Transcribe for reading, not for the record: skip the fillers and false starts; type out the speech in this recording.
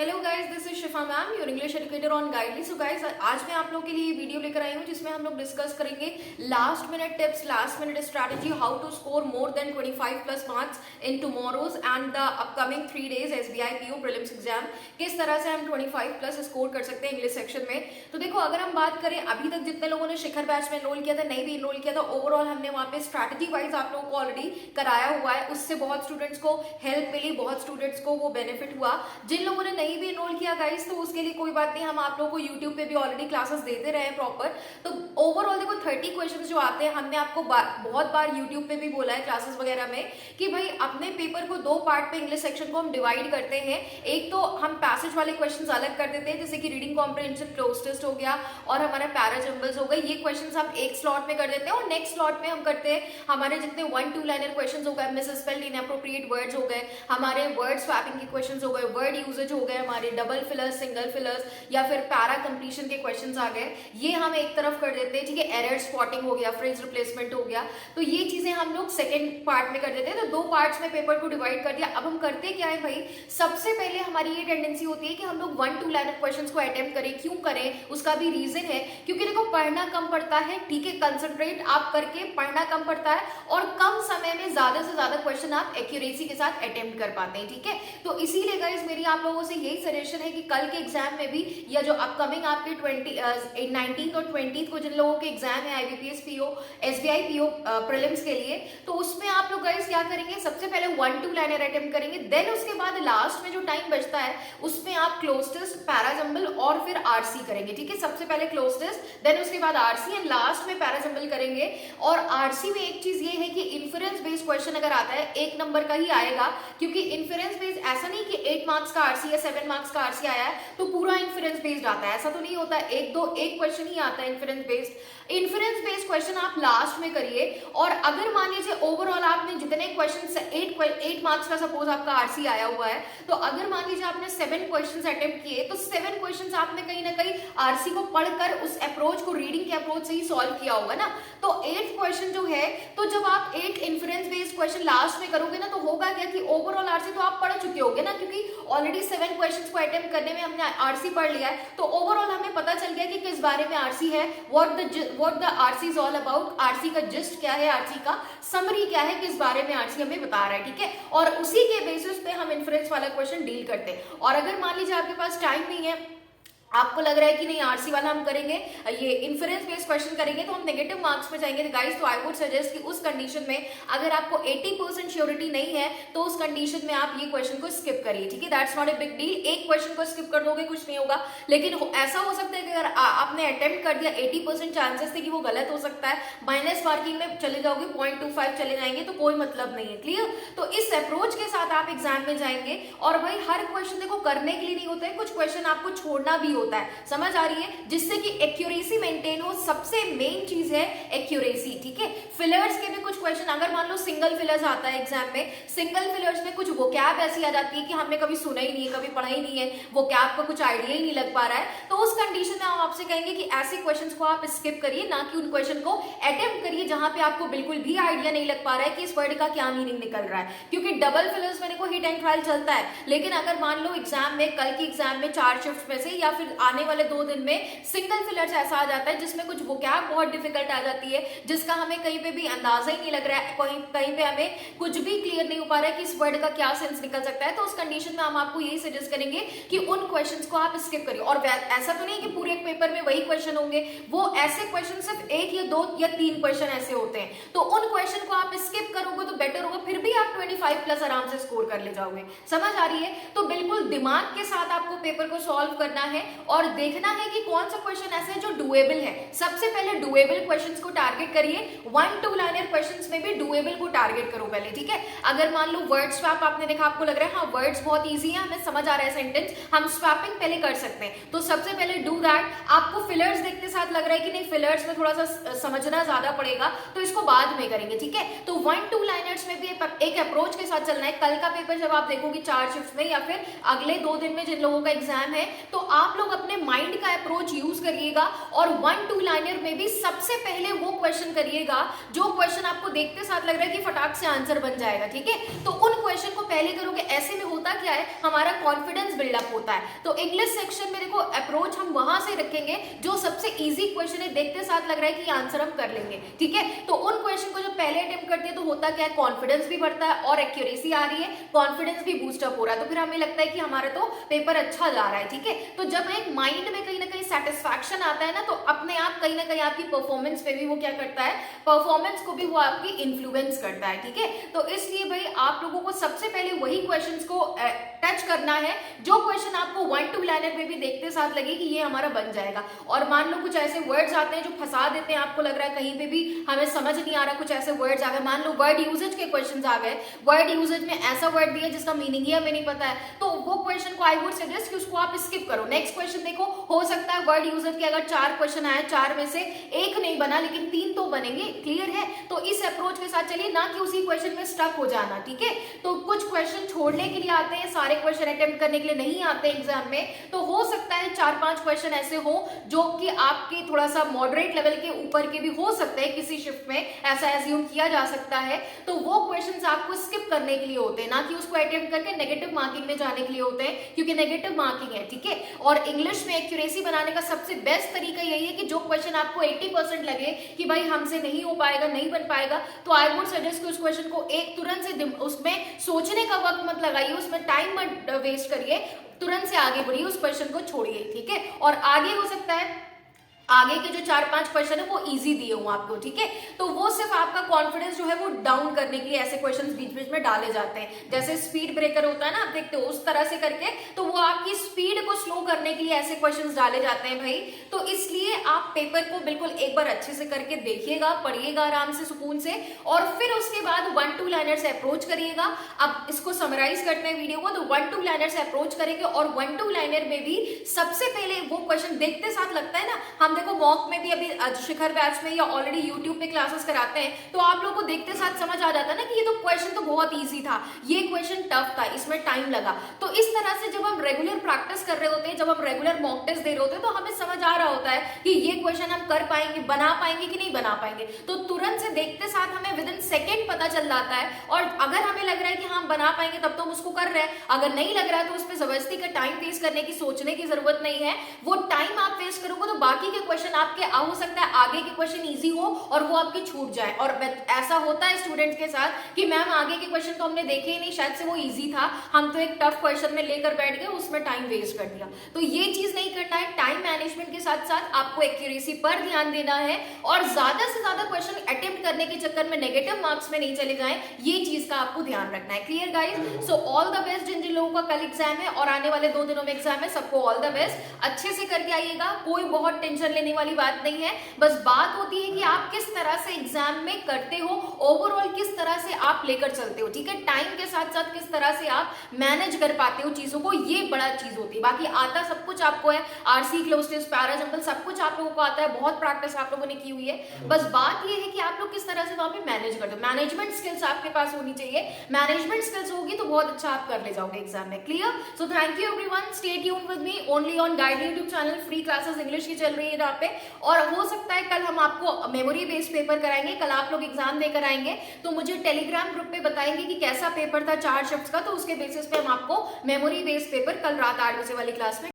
Hello guys, this is Shifa ma'am, your English educator on गाइडली। So guys, आज मैं आप लोगों के लिए वीडियो लेकर आई हूँ जिसमें हम लोग डिस्कस करेंगे last minute tips, last minute strategy, how to score more than 25 plus marks in tomorrow's and the upcoming 3 days SBI PO prelims exam. किस तरह से हम 25 प्लस स्कोर कर सकते हैं इंग्लिश सेक्शन में। तो देखो, अगर हम बात करें अभी तक जितने लोगों ने शिखर बैच में एनरोल किया था, नहीं भी एनरोल किया था, ओवरऑल हमने वहाँ पे स्ट्रैटेजी वाइज आप लोगों को ऑलरेडी कराया हुआ है। उससे बहुत स्टूडेंट्स को हेल्प मिली, बहुत स्टूडेंट्स को वो बेनिफिट हुआ। जिन लोगों ने नहीं भी एनरोल किया गाइस, तो उसके लिए कोई बात नहीं, हम आप लोगों को यूट्यूब पे भी ऑलरेडी क्लासेस देते रहे हैं प्रॉपर। तो ओवरऑल देखो 30 क्वेश्चंस जो आते हैं, हमने आपको बहुत बार यूट्यूब पे भी बोला है क्लासेस वगैरह में कि भाई अपने पेपर को 2 पार्ट पे इंग्लिश सेक्शन को हम डिवाइड करते हैं। एक तो हम पैसेज वाले क्वेश्चंस अलग कर देते हैं, जैसे कि रीडिंग कॉम्प्रिहेंशन, क्लोज टेस्ट हो गया और हमारा पैरा जंबल्स हो गए। ये क्वेश्चंस हम एक स्लॉट में कर देते हैं और नेक्स्ट स्लॉट में हम करते हैं हमारे जितने 1-2 लाइनर क्वेश्चंस हो गए, मिसस्पेल्ड इनएप्रोप्रिएट वर्ड्स हो गए, हमारे वर्ड स्वैपिंग के क्वेश्चंस हो गए, वर्ड यूजेज हो गए, हमारे डबल फिलर्स, सिंगल फिलर्स या फिर पैरा कंप्लीशन के क्वेश्चंस आ गए, ये हम एक तरफ कर देते हैं। ठीक है, एरर स्पॉटिंग हो गया, फ्रेज रिप्लेसमेंट हो गया, तो ये चीजें हम लोग सेकंड पार्ट में कर देते हैं। तो 2 पार्ट्स में पेपर को डिवाइड कर दिया। अब हम करते क्या है भाई, सबसे पहले हमारी ये टेंडेंसी होती है कि हम लोग 1-2 लाइनर क्वेश्चंस को अटेम्प्ट करें। क्यों करें, उसका भी रीजन है, क्योंकि देखो पढ़ना कम पड़ता है। ठीक है, कंसंट्रेट आप करके पढ़ना कम पड़ता है और कम समय में ज्यादा से ज्यादा क्वेश्चन आप एक्यूरेसी के साथ अटेम्प्ट कर पाते हैं। ठीक है, तो इसीलिए गाइस मेरी आप लोगों से यही सजेशन है कि कल के एग्जाम में भी, या जो अपकमिंग आपके 19 और 20 को जिन लोगों के एग्जाम है IBPS PO, SBI PO prelims के लिए, तो उसमें आप लोग गाइस क्या करेंगे, सबसे पहले 1-2 लाइनर अटेम्प्ट करेंगे। देन उसके बाद लास्ट में जो टाइम बचता है उसमें आप क्लोज टेस्ट, पैरा जंबल और फिर आरसी करेंगे। ठीक है, सबसे पहले क्लोज टेस्ट, देन उसके बाद आरसी एंड लास्ट में पैरा जंबल करेंगे। और आरसी में एक चीज ये है कि इन्फरेंस बेस्ड क्वेश्चन अगर आता है 1 नंबर का ही आएगा, क्योंकि इन्फरेंस बेस्ड ऐसा नहीं कि 8 मार्क्स का आरसी या 7 मार्क्स का आरसी आया है तो पूरा इन्फरेंस बेस्ड आता है, ऐसा तो नहीं होता। एक क्वेश्चन ही आता है inference based. Inference based question आप लास्ट में करिए। और अगर मान लीजिए ओवरऑल आपने जितने क्वेश्चन 8 मार्क्स का सपोज आपका आरसी आया हुआ है, तो अगर मान लीजिए आपने 7 क्वेश्चन अटेम्प्ट किए, तो 7 क्वेश्चन आपने कहीं ना कहीं आरसी को पढ़कर उस अप्रोच को, रीडिंग के अप्रोच से ही सॉल्व किया होगा ना। तो 8th क्वेश्चन जो है, तो जब आप 8 इन्फरेंस बेस्ड क्वेश्चन लास्ट में करोगे ना, तो होगा क्या कि ओवरऑल आरसी तो आप पढ़ चुके होगे ना, क्योंकि ऑलरेडी 7 क्वेश्चंस को अटेम्प्ट करने में हमने आरसी पढ़ लिया है। तो ओवरऑल हमें पता चल गया कि किस बारे में आरसी है, what the RC is all about, RC का जिस्ट क्या है, आरसी का समरी क्या है, किस बारे में आरसी हमें बता रहा है। ठीक है, और उसी के बेसिस पे हम इन्फ्रेंस वाला क्वेश्चन डील करते हैं। और अगर मान लीजिए आपके पास टाइम नहीं है, आपको लग रहा है कि नहीं आरसी वाला हम करेंगे, ये इन्फरेंस बेस्ड क्वेश्चन करेंगे तो हम नेगेटिव मार्क्स में जाएंगे, तो गाइस तो आई वुड सजेस्ट कि उस कंडीशन में अगर आपको 80% श्योरिटी नहीं है तो उस कंडीशन में आप ये क्वेश्चन को स्किप करिए। ठीक है, that's not a big deal. एक क्वेश्चन को स्किप कर दोगे, कुछ नहीं होगा। लेकिन ऐसा हो सकता है कि अगर आपने अटेम्प्ट कर दिया, 80% चांसेस थे कि वो गलत हो सकता है, माइनस मार्किंग में चले जाओगे, 0.25 चले जाएंगे, तो कोई मतलब नहीं है। क्लियर, तो इस अप्रोच के साथ आप एग्जाम में जाएंगे। और भाई हर क्वेश्चन देखो करने के लिए नहीं होता है, कुछ क्वेश्चन आपको छोड़ना भी होता है, समझ आ रही है, जिससे कि एक्यूरेसी मेंटेन हो। सबसे मेन चीज है एक्यूरेसी। ठीक है, फिलर्स के भी कुछ क्वेश्चन, अगर मान लो सिंगल फिलर्स आता है एग्जाम में, सिंगल फिलर्स में कुछ वोकैब ऐसी आ जाती है कि हमने कभी सुना ही नहीं है, कभी पढ़ा ही नहीं है, वोकैब का कुछ आइडिया ही नहीं लग पा रहा है, तो उस कंडीशन में हम आपसे कहेंगे कि ऐसे क्वेश्चंस को आप स्किप करिए, ना कि उन क्वेश्चन को अटेम्प्ट करिए जहां पे आपको बिल्कुल भी आइडिया नहीं लग पा रहा है कि इस वर्ड का क्या मीनिंग निकल रहा है। क्योंकि डबल फिलर्स में देखो हिट एंड ट्रायल चलता है, लेकिन अगर मान लो एग्जाम में, कल की एग्जाम में 4 शिफ्ट में से या फिर आने वाले 2 दिन में सिंगल फिलर्स ऐसा आ जाता है जिसमें कुछ वोकैब बहुत डिफिकल्ट आ जाती है, जिसका हमें कहीं पे भी अंदाजा ही नहीं लग रहा है, कहीं पे हमें कुछ भी क्लियर नहीं हो पा रहा है कि इस वर्ड का क्या सेंस निकल सकता है, तो उस कंडीशन में हम आपको यही सजेस्ट करेंगे कि उन क्वेश्चंस को आप स्किप करिए। और ऐसा तो नहीं है कि पूरे पेपर में वही क्वेश्चन होंगे, वो ऐसे क्वेश्चन सिर्फ 1 या 2 या 3 क्वेश्चन ऐसे होते हैं, तो उन क्वेश्चन को आप स्किप करोगे तो बेटर होगा, फिर भी आप 25 प्लस आराम से स्कोर कर ले जाओगे। समझ आ रही है, तो बिल्कुल दिमाग के साथ आपको पेपर को सॉल्व करना है और देखना है कि कौन सा क्वेश्चन ऐसे है जो डुएबल है। सबसे पहले डुएबल क्वेश्चंस को टारगेट करिए, 1-2 लाइनर क्वेश्चंस में भी डुएबल को टारगेट करो पहले। ठीक है, अगर मान लो वर्ड स्वैप आपने देखा, आपको लग रहा है हाँ वर्ड्स बहुत इजी है, हमें समझ आ रहा है सेंटेंस, हम स्वैपिंग पहले कर सकते हैं, तो सबसे पहले डू दैट। आपको फिलर्स देखते साथ लग रहा है कि नहीं फिलर्स में थोड़ा सा समझना ज्यादा पड़ेगा, तो इसको बाद में करेंगे। ठीक है, तो 1-2 लाइनर्स में भी एक अप्रोच के साथ चलना है। कल का पेपर जब आप देखोगे 4 शिफ्ट में या फिर अगले 2 दिन में जिन लोगों का एग्जाम है, तो आप लोग अपने माइंड का अप्रोच यूज करिएगा और 1-2 लाइनर में भी सबसे पहले वो क्वेश्चन करिएगा जो क्वेश्चन आपको देखते साथ लग रहा है कि फटाक से आंसर बन जाएगा, ठीक है। तो उन क्वेश्चन को पहले करोगे, ऐसे में होता क्या है, हमारा कॉन्फिडेंस बिल्डअप होता है। तो इंग्लिश सेक्शन में देखो अप्रोच हम वहां से रखेंगे जो सबसे इजी क्वेश्चन है, देखते साथ लग रहा है कि आंसर हम कर लेंगे, ठीक है। तो उन क्वेश्चन को जब पहले अटेम्प्ट करते हैं तो होता क्या है, कॉन्फिडेंस भी बढ़ता है और एक्यूरेसी आ रही है, कॉन्फिडेंस भी बूस्टअप हो रहा है, तो फिर हमें लगता है कि हमारा तो पेपर अच्छा जा रहा है, ठीक है। तो जब एक माइंड में कहीं ना कहीं सेटिस्फैक्शन आता है ना, तो अपने आप कहीं ना कहीं आपकी परफॉर्मेंस पे भी वो क्या करता है, परफॉर्मेंस को भी वो आपकी इन्फ्लुएंस करता है, ठीक है। तो इसलिए भाई आप लोगों को सबसे पहले वही क्वेश्चंस को टच करना है जो क्वेश्चन आपको 1-2 लाइनर में भी देखते साथ लगे कि ये हमारा बन जाएगा। और मान लो कुछ ऐसे वर्ड्स आते हैं जो फंसा देते हैं, आपको लग रहा है कहीं पे भी हमें समझ नहीं आ रहा, कुछ ऐसे वर्ड्स आ गए, मान लो वर्ड यूजेज के क्वेश्चंस आ गए, वर्ड यूजेज में ऐसा वर्ड दिया जिसका मीनिंग ही हमें नहीं पता है, तो वो क्वेश्चन को आई वुड सजेस्ट कि उसको आप स्किप करो। नेक्स्ट क्वेश्चन देखो, हो सकता है वर्ड यूजेज के अगर 4 क्वेश्चन आए, 4 में से एक नहीं बना लेकिन 3 तो बनेंगे, क्लियर है। तो इस अप्रोच के साथ चलिए, ना कि उसी क्वेश्चन में स्टक हो जाना, ठीक है। तो कुछ क्वेश्चन छोड़ने के लिए आते हैं, सारे क्वेश्चन अटेम्प्ट करने के लिए नहीं आते एग्जाम में, तो हो सकता है 4-5 क्वेश्चन ऐसे हो जो कि आपके थोड़ा सा मॉडरेट लेवल के ऊपर के भी हो सकते हैं, किसी शिफ्ट में ऐसा एज्यूम किया जा सकता है। तो वो क्वेश्चंस आपको स्किप करने के लिए होते हैं, ना कि उसको अटेम्प्ट करके नेगेटिव मार्किंग में जाने के लिए होते हैं, क्योंकि नेगेटिव मार्किंग है, ठीक है। और इंग्लिश में एक्यूरेसी बनाने का सबसे बेस्ट तरीका यही है कि जो क्वेश्चन आपको 80% लगे कि भाई हमसे नहीं हो पाएगा, नहीं बन पाएगा, तो आई वुड सजेस्ट कि उस क्वेश्चन को एक तुरंत से उसमें सोचने का वक्त मत लगाइए, उसमें टाइम मत वेस्ट करिए, तुरंत से आगे बढ़िए, उस क्वेश्चन को छोड़िए, ठीक है। और आगे हो सकता है आगे के जो 4-5 क्वेश्चन है वो इजी दिए हुए आपको, ठीक है। तो वो सिर्फ आपका कॉन्फिडेंस जो है वो डाउन करने के लिए ऐसे क्वेश्चंस बीच बीच में डाले जाते हैं, जैसे स्पीड ब्रेकर होता है ना, आप देखते हो उस तरह से करके, तो वो आपकी स्पीड को स्लो करने के लिए ऐसे क्वेश्चंस डाले जाते हैं भाई। तो इसलिए आप पेपर को बिल्कुल एक बार अच्छे से करके देखिएगा, पढ़िएगा आराम से, सुकून से, और फिर उसके बाद 1-2 लाइनर से अप्रोच करिएगा। अब इसको समराइज करते हैं वीडियो को, तो 1-2 लाइनर से अप्रोच करेंगे और 1-2 लाइनर में भी सबसे पहले वो क्वेश्चन देखते साथ लगता है ना, हम देखो मॉक में भी अभी शिखर बैच में या ऑलरेडी यूट्यूब पे क्लासेस कराते हैं, तो आप लोगों को देखते साथ समझ आ जाता है ना कि ये तो क्वेश्चन तो बहुत इजी था, ये क्वेश्चन टफ था, इसमें टाइम लगा। तो इस तरह से जब हम रेगुलर प्रैक्टिस कर रहे होते हैं, जब हम रेगुलर मॉक टेस्ट दे रहे होते हैं, तो हमें समझ आ रहा होता है कि ये क्वेश्चन हम कर पाएंगे, बना पाएंगे कि नहीं बना पाएंगे। तो तुरंत से देखते साथ हमें विद इन सेकेंड पता चल जाता है, और अगर हमें लग रहा है कि हम बना पाएंगे तब तो हम उसको कर रहे हैं, अगर नहीं लग रहा है तो उस पर जबरदस्ती का टाइम वेस्ट करने की, सोचने की जरूरत नहीं है। वो टाइम आप वेस्ट करोगे तो बाकी के क्वेश्चन आपके हो सकता है आगे के क्वेश्चन इजी हो और वो आपके छूट जाए। और ऐसा होता है स्टूडेंट्स के साथ कि मैम आगे के क्वेश्चन तो हमने देखे ही नहीं, शायद से वो इजी था, हम तो एक टफ क्वेश्चन में लेकर बैठ गए, उसमें टाइम वेस्ट कर दिया। तो ये चीज नहीं करना है। टाइम मैनेजमेंट के साथ साथ आपको एक्यूरेसी पर ध्यान देना है और ज्यादा से ज्यादा क्वेश्चन अटेम्प्ट करने के चक्कर में नेगेटिव मार्क्स में नहीं चले जाएं, ये चीज का आपको ध्यान रखना है। Clear guys? So all the best जिन जिन लोगों का कल एग्जाम है और आने वाले 2 दिनों में एग्जाम है, सबको ऑल द बेस्ट। अच्छे से करके आइएगा, कोई बहुत टेंशन लेने वाली बात नहीं है, बस बात होती है कि आप किस तरह से एग्जाम में करते हो, ओवरऑल किस तरह से आप लेकर चलते हो, ठीक है। टाइम के साथ साथ किस तरह से आप मैनेज कर पाते हो चीजों को, ये बड़ा चीज होती है। बाकी आता सब कुछ आपको है, आरसी क्लोज टेस्ट, पैरा जंपल, सब कुछ आप लोगों को आता है, बहुत प्रैक्टिस आप लोगों ने की हुई है। बस बात ये है कि आप लोग किस तरह से वहां पे मैनेज करते हो। मैनेजमेंट स्किल्स आपके पास होनी चाहिए, मैनेजमेंट स्किल्स होगी तो बहुत अच्छा आप कर ले जाओगे एग्जाम में। Clear? So thank you everyone, stay tuned with me only on guide YouTube channel. Free classes English की चल रही है यहाँ पे, और हो सकता है कल हम आपको मेमोरी बेस्ड पेपर कराएंगे। कल आप लोग एग्जाम देकर आएंगे तो मुझे टेलीग्राम ग्रुप पे बताएंगे कि कैसा पेपर था 4 शिफ्ट्स का, तो उसके बेसिस पे हम आपको मेमोरी बेस्ड पेपर कल रात 8 बजे वाली क्लास में